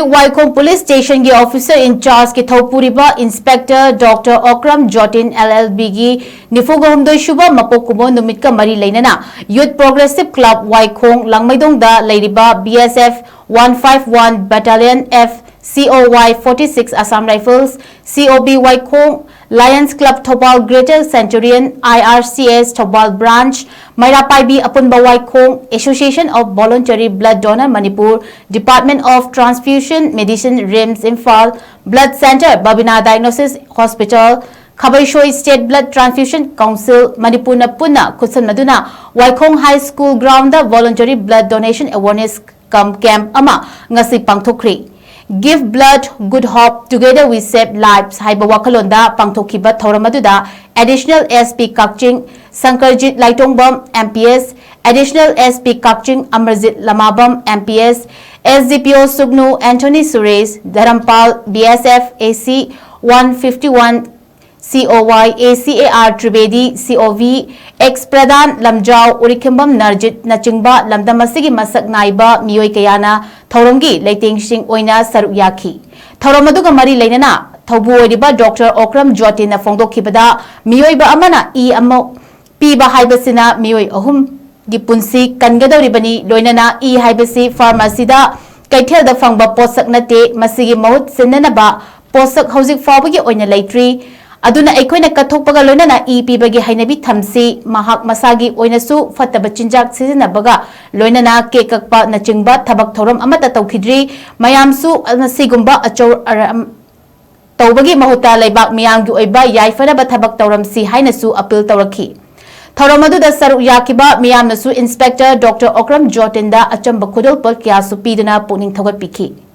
Waikhong Police Station ki officer in charge ki Thopuriba Inspector Dr. Okram Jotin LLB ki Nifugahumdoi Shuba Mapok Kumwon Numit ka mari Leinana Youth Progressive Club Waikhong Langmaidong da Lairiba BSF 151 Battalion F COY 46 Assam Rifles COB Waikhong Lions Club Thopal Greater Centurion IRCS Thopal Branch Mairapaibi Apunba Waikhong Association of Voluntary Blood Donor Manipur Department of Transfusion Medicine RIMS Imphal Blood Center Babina Diagnosis Hospital Khabaishoi State Blood Transfusion Council Manipur na Puna Kusan Maduna Waikhong High School Ground Voluntary Blood Donation Awareness Camp Ama Ngasi Pangthokkhre Give blood, good hope, together we save lives. Haiba wakalonda Pangthokkhre Thoramaduda, additional SP Kakching, Sankarjit Laitongbam, MPS, additional SP Kakching, Amarjit Lamabam, MPS, SDPO Sugnu, Anthony Suresh, Dharampal, BSF, AC 151, COY, ACAR Trivedi, COV, Ex Pradhan, Lamjao, Urikimbam Narjit, Nachingba, Lamdamasigi Masak Naiba, Miyoi Kayana, Thoromgi, Leiting Shing Oina, Saruk Yaki. Thoromaduga Mari Leinana, Thobu Ediba, Dr. Okram Jotin, Pangthokkhre, Miyoi Ba Amana, E. Amo, Piba Haibasina, Miyoi Ohum, Gipunsi, Kangadoribani, Loinana, E. Haibasi, Pharmacy da, Kaitel the Fangba Posak Nate, Masigi Maut, Senanaba, Posak Housing Fabagi Oina Laitri, Aduna Equina Katukpaga Loinana E. Pibagi Hainabi Tamsi, Mahak Masagi Oinasu, Fataba Chinjak Sizinabaga, Loinana Kekakpa Nachingba, Tabak Thoram Amata Tokidri, Mayamsu, Sigumba, Achor Tobagi Mahuta Laibak Miyangu Oiba, Yaifana Batabak Thoram Si Hainasu, Apil Toraki. Thoramadu da Saruk Yakiba, Miyamnasu Inspector Dr. Okram Jotinda, Achamba Kudul Polkiasu Piduna Puning Thogat Piki.